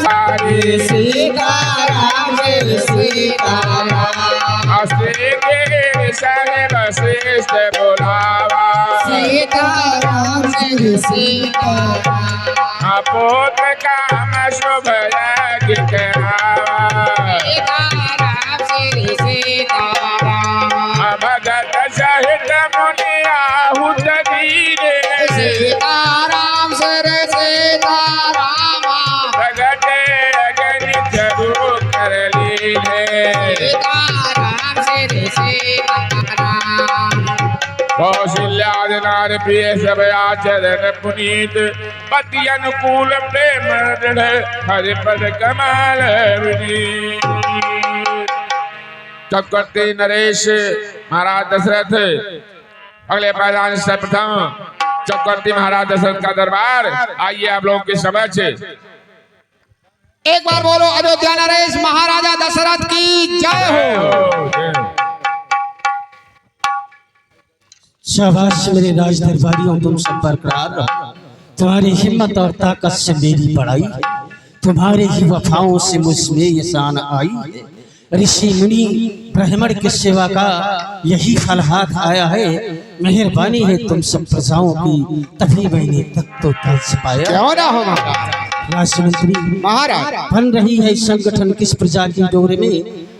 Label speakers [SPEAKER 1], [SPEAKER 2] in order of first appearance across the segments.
[SPEAKER 1] हरे सीताराम हरे सीताराम
[SPEAKER 2] के संग वशिष्ठ बुलावा
[SPEAKER 1] सीताराम हरे सीताराम
[SPEAKER 2] पुत्र काम शुभ यज्ञ करावा
[SPEAKER 1] सीताराम हरे सीताराम
[SPEAKER 2] भगत सहित मुनि आहुत दीने
[SPEAKER 1] सीताराम हरे सीताराम
[SPEAKER 2] प्रगट अग्नि चरु कर लीने
[SPEAKER 1] सीताराम हरे सीताराम
[SPEAKER 2] कौशल्यादि नार प्रिय सब आचरण पुनीत पति अनुकूल प्रेम दृढ़ हरिपद कमल विनीत। चक्रवर्ती नरेश महाराज दशरथ अगले पायदान से प्रथम चक्रवर्ती महाराज दशरथ का दरबार आइए आप लोगों के समक्ष।
[SPEAKER 1] एक बार बोलो अयोध्या नरेश महाराजा दशरथ की जय हो।
[SPEAKER 3] शाबाश मेरे राज दरबारियों, तुम सब बरकरार रहो। तुम्हारी हिम्मत और ताकत से मेरी बड़ाई है, तुम्हारे ही वफाओं से मुझमें ये शान आई है। ऋषि मुनि ब्राह्मण की सेवा का यही फल हाथ आया है। मेहरबानी है तुम सब प्रजाओं की, तभी मैंने तक तो तज पाया।
[SPEAKER 1] क्यों ना हो महाराज।
[SPEAKER 3] राष्ट्रमंत्री
[SPEAKER 1] महाराज
[SPEAKER 3] बन रही है संगठन किस प्रजा की डोर में,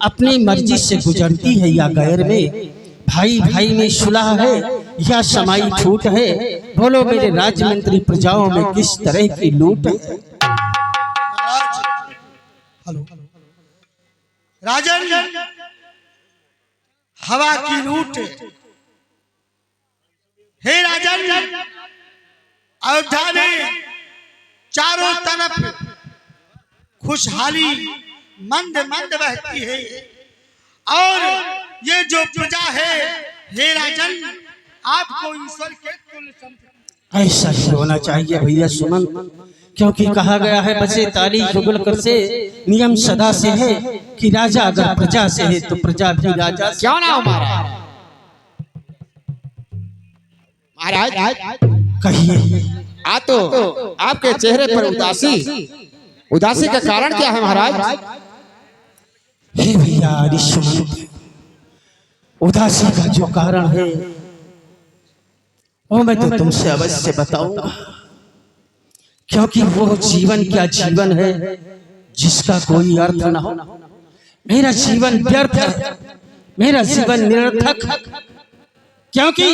[SPEAKER 3] अपनी मर्जी से गुजरती है या गैर में, भाई भाई में सुलह है या समाई फूट है, बोलो मेरे राज्य मंत्री प्रजाओं में किस तरह की लूट है।
[SPEAKER 4] राजन हवा की लूट हे राजन, अयोध्या में चारों तरफ खुशहाली मंद मंद बहती है और ये जो प्रजा है हे राजन, आपको ईश्वर के तुल्य समझ।
[SPEAKER 3] ऐसा ही होना चाहिए भैया सुमन, क्योंकि कहा गया है बचे ताली जुगल कर से नियम सदा से है कि राजा अगर प्रजा से है तो प्रजा भी राजा से।
[SPEAKER 1] क्यों ना हो महाराज। महाराज
[SPEAKER 3] कहिए।
[SPEAKER 1] आ तो आपके चेहरे पर उदासी का कारण क्या है महाराज।
[SPEAKER 3] हे भैया ऋषिमंत, उदासी का जो कारण है वो मैं तो तुमसे अवश्य बताऊंगा, क्योंकि वो जीवन क्या जीवन है जिसका कोई अर्थ न हो। मेरा जीवन व्यर्थ है, मेरा जीवन निरर्थक है, क्योंकि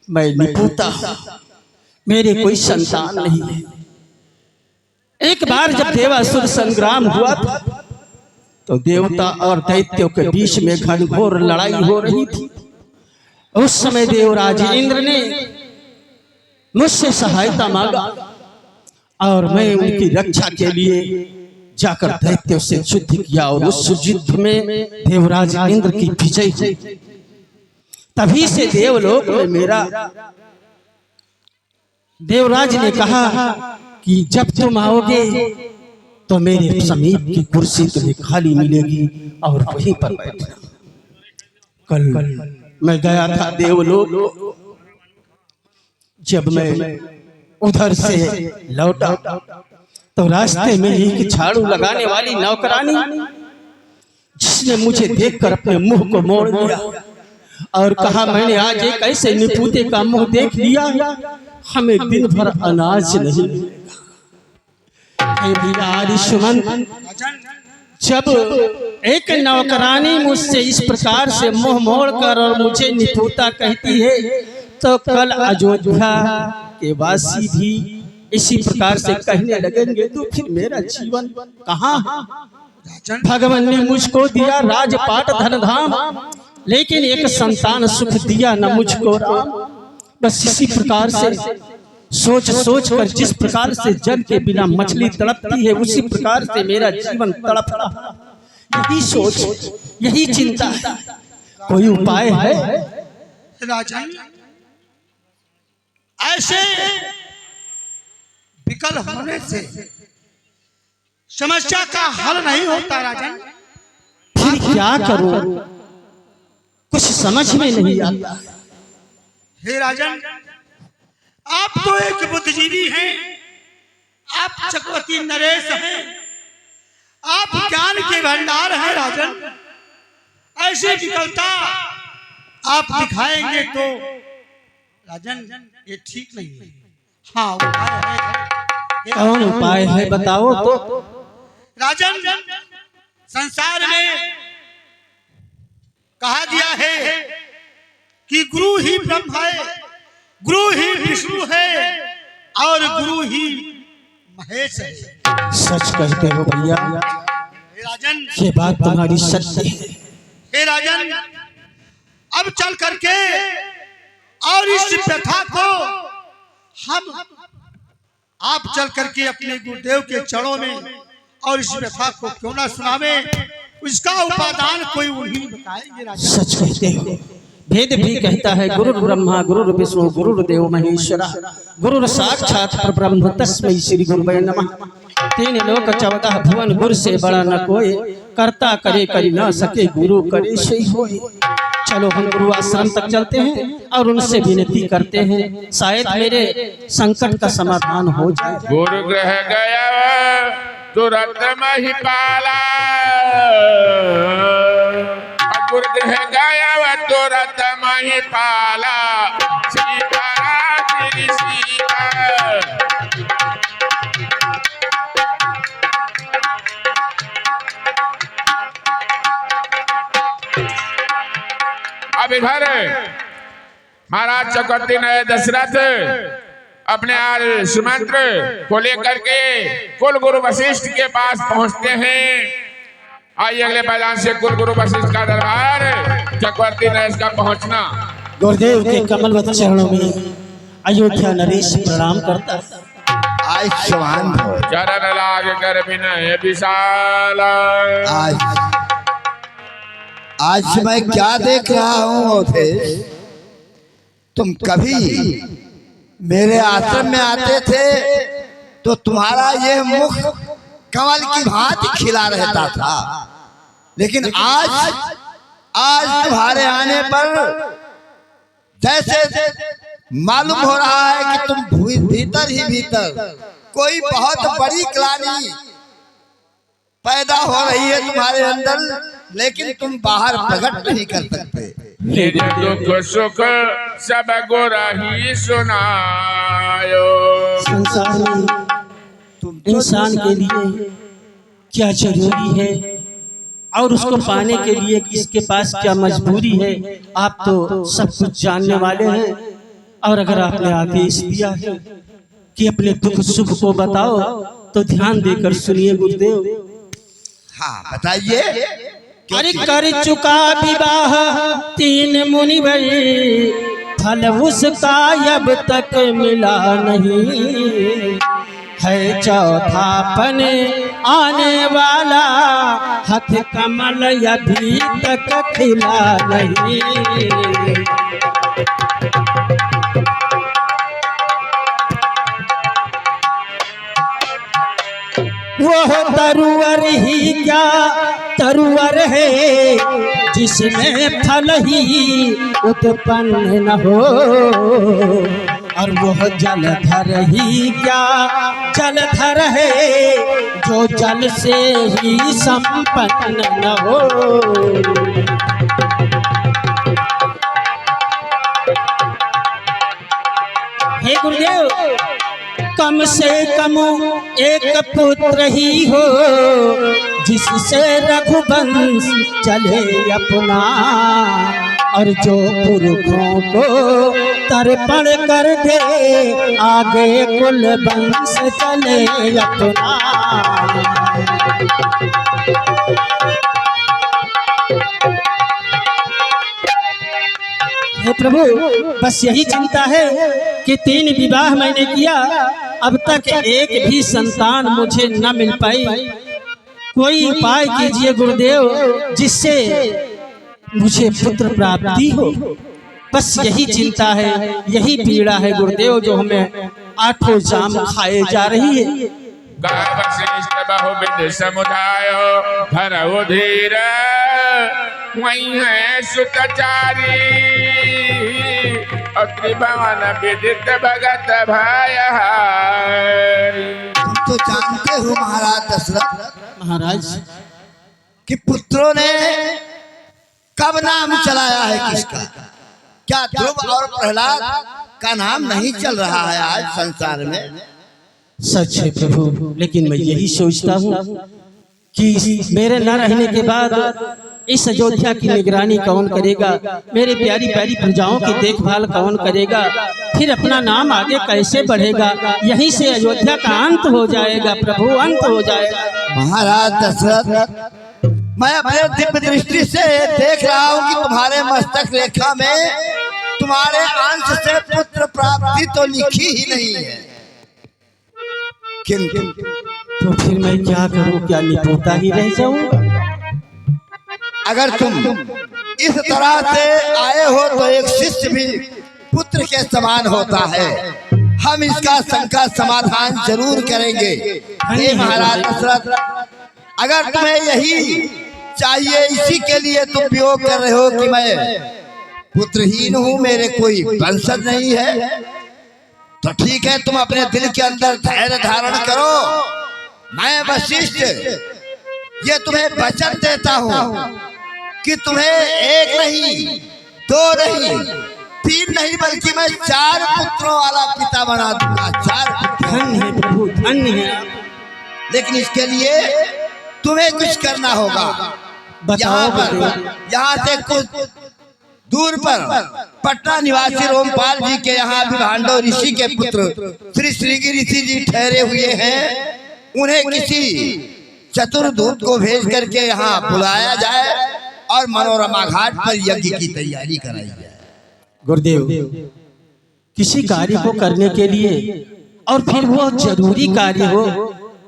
[SPEAKER 3] मैं निपुता हूं, मेरे कोई संतान नहीं है। एक बार जब देवासुर संग्राम हुआ था तो देवता और दैत्यों के बीच में घनघोर लड़ाई हो रही थी। उस समय देवराज इंद्र ने मुझसे सहायता मांगा और मैं उनकी रक्षा के लिए जाकर दैत्यों से युद्ध किया और उस युद्ध में देवराज इंद्र की विजय हुई। तभी से देवलोक में मेरा देवराज ने कहा कि जब तुम आओगे तो मेरे समीप की कुर्सी तुम्हें खाली मिलेगी और वहीं पर बैठना। कल मैं गया था देवलोक, जब मैं उधर से लौटा तो रास्ते में एक झाड़ू लगाने वाली नौकरानी, जिसने मुझे देखकर अपने मुंह को मोड़ लिया और कहा मैंने आज एक ऐसे निपुते का मुंह देख लिया, हमें दिन भर अनाज नहीं मिलेगा। जब एक नौकरानी मुझसे इस प्रकार से मुंह मोड़कर और मुझे निपुता कहती है तो कल अयोध्या के वासी भी इसी प्रकार से कहने लगेंगे, तो फिर मेरा जीवन कहाँ है। भगवान ने मुझको दिया राजपाट धन धाम, लेकिन एक संतान सुख दिया न मुझको राम। बस इसी प्रकार से सोच सोच कर जिस प्रकार से जल के बिना मछली तड़पती है, उसी प्रकार से मेरा जीवन तड़प रहा। यही सोच, यही चिंता है। कोई उपाय है
[SPEAKER 4] राजन? ऐसे विकल होने से समस्या का हल नहीं होता राजन।
[SPEAKER 3] फिर क्या करूं, कुछ समझ में नहीं आता।
[SPEAKER 4] हे राजन, आप तो एक बुद्धिजीवी हैं, आप चक्रवर्ती नरेश हैं, आप ज्ञान के भंडार हैं राजन। ऐसी विकलता आप दिखाएंगे तो राजन ये ठीक नहीं है। हाँ उपाय है।
[SPEAKER 3] कौन उपाय है बताओ तो।
[SPEAKER 4] राजन संसार में कहा गया है कि गुरु ही ब्रह्म है, गुरु ही विष्णु है और गुरु ही महेश है।
[SPEAKER 3] सच कहते हो भैया,
[SPEAKER 4] हे राजन
[SPEAKER 3] ये बात तुम्हारी सत्य है।
[SPEAKER 4] हे राजन अब चल करके और इस व्यथा को हम आप चल करके अपने गुरुदेव के चरणों में और इस व्यथा को क्यों ना सुनावे, उसका उपादान कोई उन्हीं बताएंगे राजन।
[SPEAKER 3] सच कहते हो। वेद भी कहता है गुरु ब्रह्मा गुरु विष्णु गुरुदेव महेश्वरा गुरु साक्षात परब्रह्म तस्मै श्री गुरुवे नमः। तीन लोक 14 भुवन गुरु से बड़ा न कोई, कर्ता करे करी ना सके गुरु करे सही होए। चलो हम गुरु आश्रम तक चलते हैं और उनसे विनती करते हैं, शायद मेरे संकट का समाधान हो जाए।
[SPEAKER 2] गुरु ग्रह गया तुरंत महिपाला, गुरु ग्रह गया तुरंत महिपाला, सीतारा तेरी सीता। अब इधर महाराज चक्रवर्ती ने दशरथ अपने सुमंत्र को लेकर के कुल गुरु वशिष्ठ के पास पहुंचते हैं। आइए अगले मैदान से कुल गुरु वशिष्ठ का दरबार चक्रवर्ती नरेश का पहुंचना।
[SPEAKER 3] गुरुदेव के कमलवत चरणों में अयोध्या नरेश प्रणाम करता है।
[SPEAKER 2] चरण लाग कर विनय विशाल।
[SPEAKER 5] आज मैं क्या देख रहा हूँ अवधेश, तुम कभी मेरे आश्रम में आते थे तो तुम्हारा ये मुख कमल की भांति खिला रहता था, लेकिन आज तुम्हारे आने पर जैसे मालूम हो रहा है कि तुम भीतर ही भीतर कोई बहुत बड़ी ग्लानि पैदा हो रही है तुम्हारे अंदर, लेकिन तुम बाहर प्रकट नहीं कर सकते।
[SPEAKER 2] दुख सुख सब गोरा ही सुनायो।
[SPEAKER 3] संसार में इंसान के लिए क्या जरूरी है और उसको पाने के लिए किसके पास क्या मजबूरी है, आप तो सब कुछ जानने वाले हैं। और अगर आपने आदेश दिया है कि अपने दुख सुख को बताओ तो ध्यान देकर सुनिए गुरुदेव।
[SPEAKER 5] हाँ बताइए।
[SPEAKER 3] अरे कर चुका विवाह 3 मुनिवर, फल उसका अब तक मिला नहीं है, चौथापन आने वाला हथ कमल अभी तक खिला नहीं। वह तरुवर ही क्या तरुवर है जिसमें फल ही उत्पन्न न हो, और वह जलधर ही क्या जलधर है जो जल से ही संपन्न न हो। हे गुरुदेव, कम से कम एक पुत्र ही हो जिससे रघुवंश चले अपना, और जो पुरखों को तर्पण कर दे आगे कुल वंश चले अपना। हे प्रभु, बस यही चिंता है कि 3 विवाह मैंने किया, अब तक एक भी संतान मुझे न मिल पाई। कोई उपाय कीजिए गुरुदेव जिससे मुझे पुत्र प्राप्ति हो। बस यही चिंता है, यही पीड़ा है गुरुदेव जो हमें 8 जाम खाए जा रही है।
[SPEAKER 2] वशिष्ठ बहुविध समुदाय धरऊ धीर, वही है सुतचारी त्रिभुवन विदित भगत भाई।
[SPEAKER 5] तो जानते हो महाराज दशरथ
[SPEAKER 3] महाराज
[SPEAKER 5] कि पुत्रों ने कब नाम चलाया है किसका? क्या ध्रुव और प्रहलाद का नाम नहीं चल रहा है आज संसार में?
[SPEAKER 3] सच है प्रभु, लेकिन मैं यही सोचता हूँ कि मेरे न रहने के बाद इस अयोध्या की निगरानी कौन करेगा, मेरे प्यारी प्यारी प्रजाओं की देखभाल कौन करेगा, फिर अपना नाम आगे कैसे बढ़ेगा? यहीं से अयोध्या का अंत हो जाएगा प्रभु, अंत हो जाएगा।
[SPEAKER 5] महाराज दशरथ, मैं अपने दिव्य दृष्टि से देख रहा हूँ कि तुम्हारे मस्तक रेखा में तुम्हारे अंश से पुत्र प्राप्ति तो लिखी ही नहीं है, किंतु
[SPEAKER 3] तो फिर मैं क्या करूँ? क्या निपोता ही रह जाऊँ?
[SPEAKER 5] अगर तुम इस तरह से आए हो तो एक शिष्य भी पुत्र के समान होता है। हम इसका शंका समाधान जरूर करेंगे। हे महाराज दशरथ, अगर तुम्हें यही चाहिए, इसी के लिए तुम वियोग कर रहे हो कि मैं पुत्रहीन हूँ, मेरे कोई वंशज नहीं है, तो ठीक है, तुम अपने दिल के अंदर धैर्य धारण करो। मैं वशिष्ठ ये तुम्हें वचन देता हूँ कि तुम्हें एक नहीं, दो नहीं, तीन नहीं, बल्कि मैं 4 पुत्रों वाला पिता बना दूंगा। 4
[SPEAKER 3] धन्य है प्रभु, धन्य है।
[SPEAKER 5] लेकिन इसके लिए तुम्हें कुछ करना होगा। यहाँ से कुछ दूर पर पटना निवासी रोमपाल जी के यहाँ विभांडव ऋषि के पुत्र श्री श्रीगी ऋषि जी ठहरे हुए हैं। उन्हें किसी चतुर दूत को भेज करके यहाँ बुलाया जाए और मनोरमा घाट पर यज्ञ की तैयारी कराई जाए।
[SPEAKER 3] गुरुदेव, किसी कार्य को करने के लिए और फिर वो जरूरी कार्य हो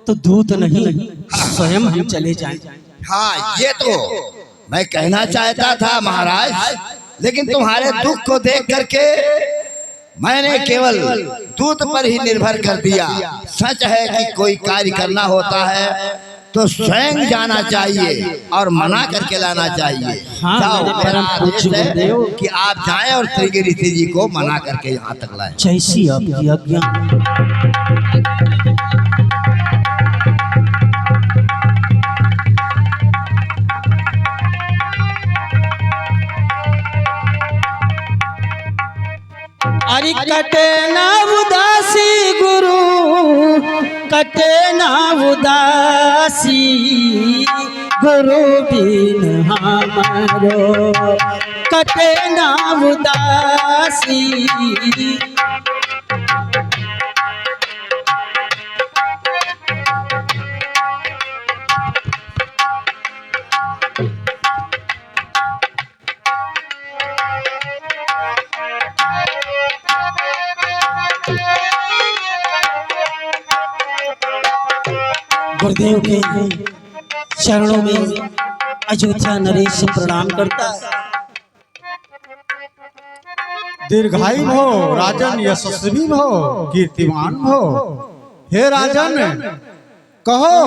[SPEAKER 3] तो दूत नहीं, स्वयं हम चले जाएं।
[SPEAKER 5] हाँ, ये तो मैं कहना चाहता था महाराज, लेकिन तुम्हारे दुख को देख करके मैंने केवल दूत पर ही निर्भर कर दिया। सच है कि कोई कार्य करना होता है तो स्वयं जाना चाहिए और मना करके लाना चाहिए।
[SPEAKER 3] हाँ,
[SPEAKER 5] जाओ, मेरा आदेश है
[SPEAKER 3] गुरुदेव
[SPEAKER 5] कि आप जाएं और श्री ऋषि जी को मना करके यहाँ तक लाएं।
[SPEAKER 3] जैसी आपकी आज्ञा। अरे कटे ना उदासी गुरु, कटे ना उदासी गुरु बिन हमारो, कटे ना उदासी। गुरुदेव के चरणों में अयोध्या नरेश प्रणाम करता।
[SPEAKER 6] दीर्घायु हो राजन, यशस्वी हो, कीर्तिमान हो। हे राजन, कहो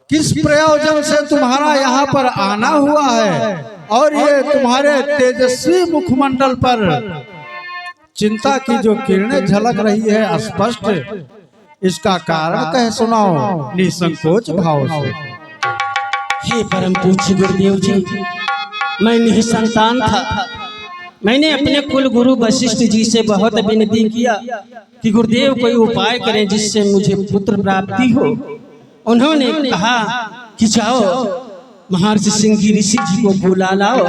[SPEAKER 6] किस प्रयोजन से तुम्हारा यहाँ पर आना हुआ है और ये तुम्हारे तेजस्वी मुखमंडल पर चिंता की जो किरणें झलक रही है स्पष्ट, इसका कारण कह सुनाओ निसंकोच भाव से।
[SPEAKER 3] हे परम पूज्य गुरुदेव जी, मैं निसंतान था। मैंने अपने कुल गुरु वशिष्ठ जी से बहुत विनती किया कि गुरुदेव कोई उपाय करें जिससे मुझे पुत्र प्राप्ति हो। उन्होंने कहा कि जाओ महर्षि सिंह ऋषि जी को बुला लाओ